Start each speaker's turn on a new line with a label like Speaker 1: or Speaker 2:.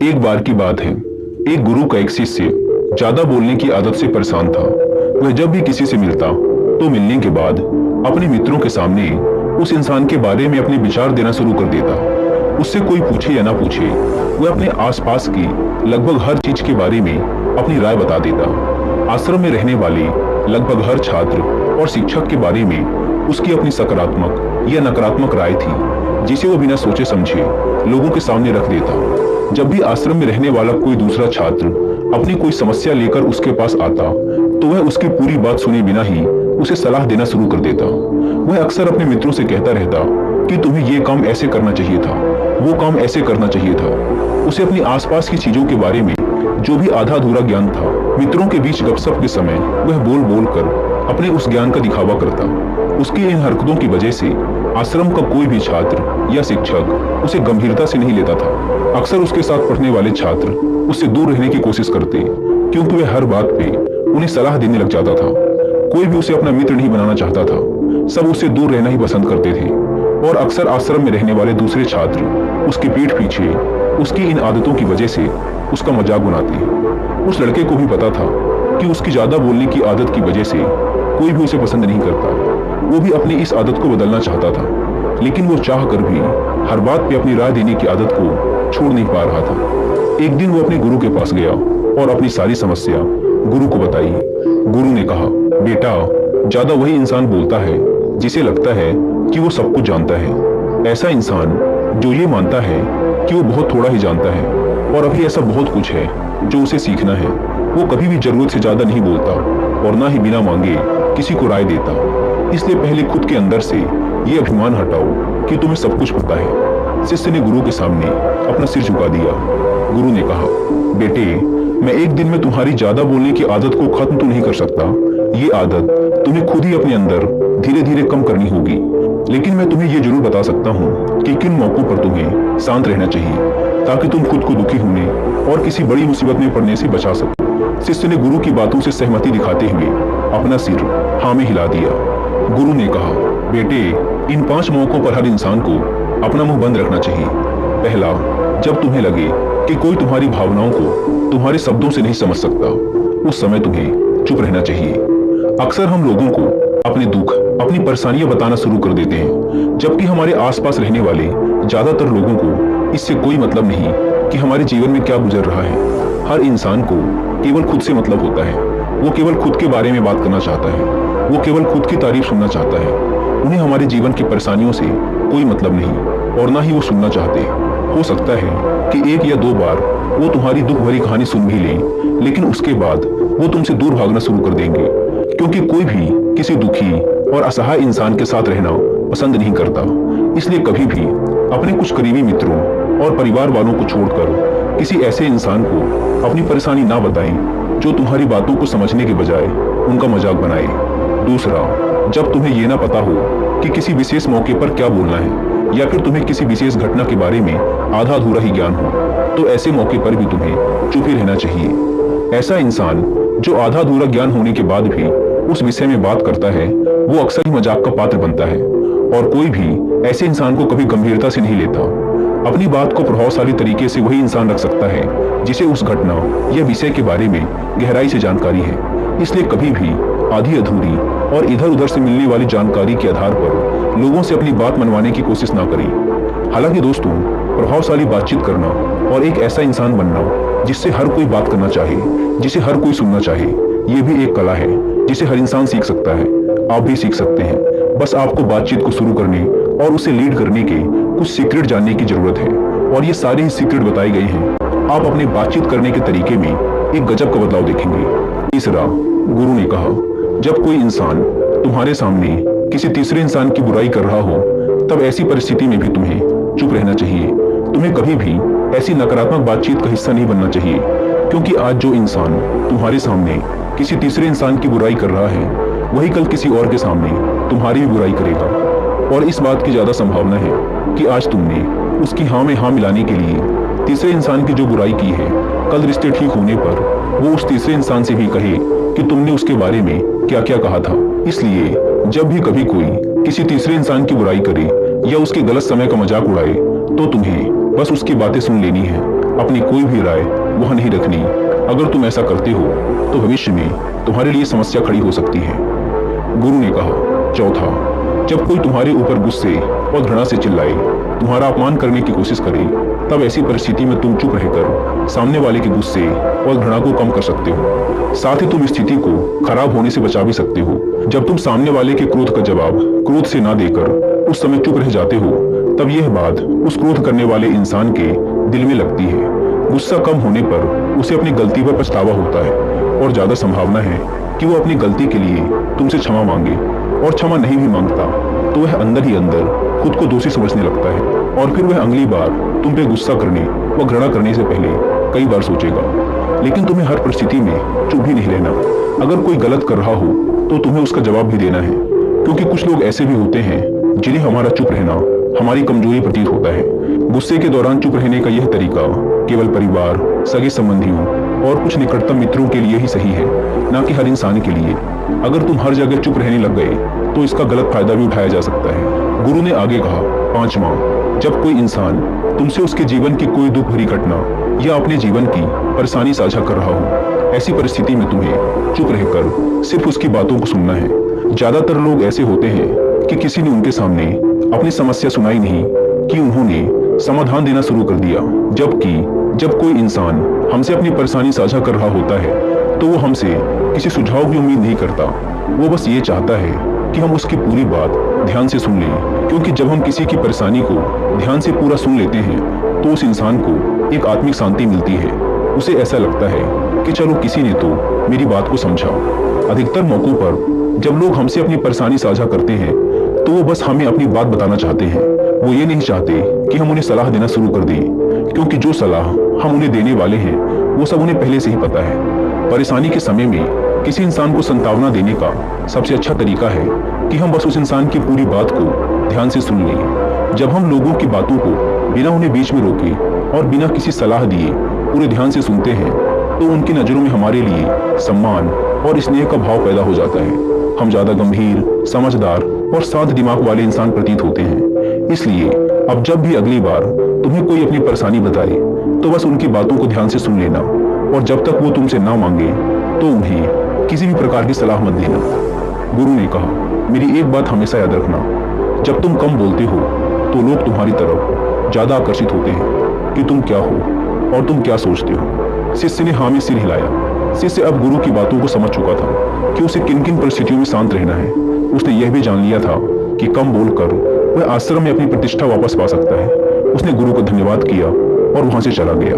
Speaker 1: एक बार की बात है, एक गुरु का एक शिष्य ज्यादा बोलने की आदत से परेशान था। वह जब भी किसी से मिलता तो मिलने के बाद अपने मित्रों के सामने उस इंसान के बारे में अपने विचार देना शुरू कर देता। उससे कोई पूछे या ना पूछे, वह अपने आसपास की लगभग हर चीज के बारे में अपनी राय बता देता। आश्रम में रहने वाले लगभग हर छात्र और शिक्षक के बारे में उसकी अपनी सकारात्मक या नकारात्मक राय थी, जिसे वो बिना सोचे समझे लोगों के सामने रख देता। जब भी आश्रम में रहने वाला कोई दूसरा छात्र अपनी कोई समस्या लेकर उसके पास आता तो वह उसकी पूरी बात सुने बिना ही उसे सलाह देना शुरू कर देता। वह अक्सर अपने मित्रों से कहता रहता कि तुम्हें ये काम ऐसे करना चाहिए था, वो काम ऐसे करना चाहिए था। उसे अपनी आसपास की चीजों के बारे में जो भी आधा अधूरा ज्ञान था, मित्रों के बीच गपशप के समय वह बोल बोल कर अपने उस ज्ञान का दिखावा करता। उसकी इन हरकतों की वजह से आश्रम का कोई भी छात्र या शिक्षक उसे गंभीरता से नहीं लेता था। अक्सर उसके साथ पढ़ने वाले छात्र उससे दूर रहने की कोशिश करते, क्योंकि वह हर बात पे उन्हें सलाह देने लग जाता था। कोई भी उसे अपना मित्र नहीं बनाना चाहता था, सब उससे दूर रहना ही पसंद करते थे। और अक्सर आश्रम में रहने वाले दूसरे छात्र उसकी पीठ पीछे उसकी इन आदतों की वजह से उसका मजाक बनाते। उस लड़के को भी पता था कि उसकी ज्यादा बोलने की आदत की वजह से कोई भी उसे पसंद नहीं करता। वो भी अपनी इस आदत को बदलना चाहता था, लेकिन वो चाह कर भी हर बात पे अपनी राय देने की आदत को छोड़ नहीं पा रहा था। एक दिन वो अपने गुरु के पास गया और अपनी सारी समस्या गुरु को बताई। गुरु ने कहा, बेटा, ज्यादा वही इंसान बोलता है जिसे लगता है कि वो सब कुछ जानता है। ऐसा इंसान जो ये मानता है कि वो बहुत थोड़ा ही जानता है और अभी ऐसा बहुत कुछ है जो उसे सीखना है। वो कभी भी जरूरत से ज्यादा नहीं बोलता और ना ही बिना मांगे किसी को राय देता। इसलिए पहले खुद के अंदर से ये अभिमान हटाओ कि तुम्हें सब कुछ पता है। शिष्य ने गुरु के सामने अपना सिर झुका दिया। गुरु ने कहा, बेटे, मैं एक दिन में तुम्हारी ज्यादा बोलने की आदत को खत्म तो नहीं कर सकता। ये आदत तुम्हें खुद ही अपने अंदर धीरे धीरे कम करनी होगी। लेकिन मैं तुम्हें ये जरूर बता सकता हूँ कि किन मौकों पर तुम्हें शांत रहना चाहिए, ताकि तुम खुद को दुखी होने और किसी बड़ी मुसीबत में पड़ने से बचा सको। शिष्य ने गुरु की बातों से सहमति दिखाते हुए अपना सिर हाँ में हिला दिया। गुरु ने कहा, बेटे, इन 5 मौकों पर हर इंसान को अपना मुंह बंद रखना चाहिए। पहला, जब तुम्हें लगे कि कोई तुम्हारी भावनाओं को तुम्हारे शब्दों से नहीं समझ सकता, उस समय तुम्हें चुप रहना चाहिए। अक्सर हम लोगों को अपने दुख, अपनी परेशानियां बताना शुरू कर देते हैं, जबकि हमारे आसपास रहने वाले ज्यादातर लोगों को इससे कोई मतलब नहीं कि हमारे जीवन में क्या गुजर रहा है। हर इंसान को केवल खुद से मतलब होता है। वो केवल खुद के बारे में बात करना चाहता है। वो केवल खुद की तारीफ सुनना चाहता है। उन्हें हमारे जीवन की परेशानियों से कोई मतलब नहीं और ना ही वो सुनना चाहते। हो सकता है कि 1 या 2 बार वो तुम्हारी दुख भरी कहानी सुन भी लें, लेकिन उसके बाद वो तुमसे दूर भागना शुरू कर देंगे, क्योंकि कोई भी किसी दुखी और असहाय इंसान के साथ रहना पसंद नहीं करता। इसलिए कभी भी अपने कुछ करीबी मित्रों और परिवार वालों को छोड़कर किसी ऐसे इंसान को अपनी परेशानी ना बताएं जो तुम्हारी बातों को समझने के बजाय उनका मजाक बनाए। दूसरा, जब तुम्हें ये ना पता हो कि किसी विशेष मौके पर क्या बोलना है, या फिर तुम्हें किसी विशेष घटना के बारे में आधा अधूरा ही ज्ञान हो, तो ऐसे मौके पर भी तुम्हें चुप ही रहना चाहिए। ऐसा इंसान जो आधा अधूरा ज्ञान होने के बाद भी उस विषय में बात करता है, वो अक्सर ही मजाक का पात्र बनता है, और कोई भी ऐसे इंसान को कभी गंभीरता से नहीं लेता। अपनी बात को प्रभावशाली तरीके से वही इंसान रख सकता है जिसे उस घटना या विषय के बारे में गहराई से जानकारी है। इसलिए कभी भी आधी अधूरी और इधर उधर से मिलने वाली जानकारी के आधार पर लोगों से अपनी बात मनवाने की कोशिश ना करें। हालांकि दोस्तों, प्रभावशाली बातचीत करना और एक ऐसा इंसान बनना जिससे हर कोई बात करना चाहे, जिसे हर कोई सुनना चाहे, ये भी एक कला है जिसे हर इंसान सीख सकता है। आप भी सीख सकते हैं। बस आपको बातचीत को शुरू करने और उसे लीड करने के कुछ सीक्रेट जानने की जरूरत है, और ये सारे ही सीक्रेट बताए गए हैं। आप अपने बातचीत करने के तरीके में एक गजब का बदलाव देखेंगे। तीसरा, गुरु ने कहा, जब कोई इंसान तुम्हारे सामने किसी तीसरे इंसान की बुराई कर रहा हो, तब ऐसी परिस्थिति में भी तुम्हें चुप रहना चाहिए। तुम्हें कभी भी ऐसी नकारात्मक बातचीत का हिस्सा नहीं बनना चाहिए, क्योंकि आज जो इंसान तुम्हारे सामने किसी तीसरे इंसान की बुराई कर रहा है, वही कल किसी और के सामने तुम्हारी भी बुराई करेगा। और इस बात की ज्यादा संभावना है कि आज तुमने उसकी हाँ में हाँ मिलाने के लिए तीसरे इंसान की जो बुराई की है, कल रिश्ते ठीक होने पर वो उस तीसरे इंसान से भी कहे कि तुमने उसके बारे में क्या क्या कहा था। इसलिए जब भी कभी कोई किसी तीसरे इंसान की बुराई करे या उसके गलत समय का मजाक उड़ाए, तो तुम्हें बस उसकी बातें सुन लेनी है। अपनी कोई भी राय वहां नहीं रखनी। अगर तुम ऐसा करते हो तो भविष्य में तुम्हारे लिए समस्या खड़ी हो सकती है। गुरु ने कहा, चौथा, जब कोई तुम्हारे ऊपर गुस्से और घृणा से चिल्लाए, तुम्हारा अपमान करने की कोशिश करे, तब ऐसी परिस्थिति में तुम चुप रहकर सामने वाले के गुस्से और घृणा को कम कर सकते हो। साथ ही तुम स्थिति को खराब होने से बचा भी सकते हो। जब तुम सामने वाले के क्रोध का जवाब क्रोध से ना देकर उस समय चुप रह जाते हो, तब यह बात उस क्रोध करने वाले इंसान के दिल में लगती है। गुस्सा कम होने पर उसे अपनी गलती पर पछतावा होता है और ज्यादा संभावना है कि वो अपनी गलती के लिए तुमसे क्षमा मांगे, और क्षमा नहीं भी मांगता तो वह अंदर ही अंदर खुद को दोषी समझने लगता है, और फिर वह अगली बार तुम पे गुस्सा करने व घृणा करने से पहले कई बार सोचेगा। लेकिन तुम्हें हर परिस्थिति में चुप भी नहीं रहना। अगर कोई गलत कर रहा हो तो तुम्हें उसका जवाब भी देना है, क्योंकि कुछ लोग ऐसे भी होते हैं जिन्हें हमारा चुप रहना हमारी कमजोरी प्रतीत होता है। गुस्से के दौरान चुप रहने का यह तरीका केवल परिवार, सगे संबंधियों और कुछ निकटतम मित्रों के लिए ही सही है, न कि हर इंसान के लिए। अगर तुम हर जगह चुप रहने लग गए तो इसका गलत फायदा भी उठाया जा सकता है। गुरु ने आगे कहा, पांचवा, जब कोई इंसान तुमसे उसके जीवन की कोई दुख भरी घटना या अपने जीवन की परेशानी साझा कर रहा हो, ऐसी परिस्थिति में तुम्हें चुप रहकर सिर्फ उसकी बातों को सुनना है। ज्यादातर लोग ऐसे होते हैं कि किसी ने उनके सामने अपनी समस्या सुनाई नहीं कि उन्होंने समाधान देना शुरू कर दिया। जबकि जब कोई इंसान हमसे अपनी परेशानी साझा कर रहा होता है तो वो हमसे किसी सुझाव की उम्मीद नहीं करता। वो बस ये चाहता है कि हम उसकी पूरी बात ध्यान से सुन लें, क्योंकि जब हम किसी की परेशानी को ध्यान से पूरा सुन लेते हैं तो उस इंसान को एक आत्मिक शांति मिलती है। उसे ऐसा लगता है कि चलो किसी ने तो मेरी बात को समझा। अधिकतर मौकों पर जब लोग हमसे अपनी परेशानी साझा करते हैं तो वो बस हमें अपनी बात बताना चाहते हैं। वो ये नहीं चाहते कि हम उन्हें सलाह देना शुरू कर दें, क्योंकि जो सलाह हम उन्हें देने वाले हैं वो सब उन्हें पहले से ही पता है। परेशानी के समय में किसी इंसान को सांत्वना देने का सबसे अच्छा तरीका है कि हम बस उस इंसान की पूरी बात को ध्यान से सुन लें। जब हम लोगों की बातों को बिना उन्हें बीच में रोके और बिना किसी सलाह दिए पूरे ध्यान से सुनते हैं तो उनकी नजरों में हमारे लिए सम्मान और स्नेह का भाव पैदा हो जाता है। हम ज्यादा गंभीर, समझदार और शांत दिमाग वाले इंसान प्रतीत होते हैं। इसलिए अब जब भी अगली बार तुम्हें कोई अपनी परेशानी बताए तो बस उनकी बातों को ध्यान से सुन लेना, और जब तक वो तुमसे ना मांगे तो उन्हें किसी भी प्रकार की सलाह मत देना। गुरु ने कहा, मेरी एक बात हमेशा याद रखना, जब तुम कम बोलते हो तो लोग तुम्हारी तरफ ज्यादा आकर्षित होते हैं कि तुम क्या हो और तुम क्या सोचते हो। शिष्य ने हाँ में सिर हिलाया। शिष्य अब गुरु की बातों को समझ चुका था कि उसे किन किन परिस्थितियों में शांत रहना है। उसने यह भी जान लिया था कि कम बोलकर वह आश्रम में अपनी प्रतिष्ठा वापस पा सकता है। उसने गुरु को धन्यवाद किया और वहां से चला गया।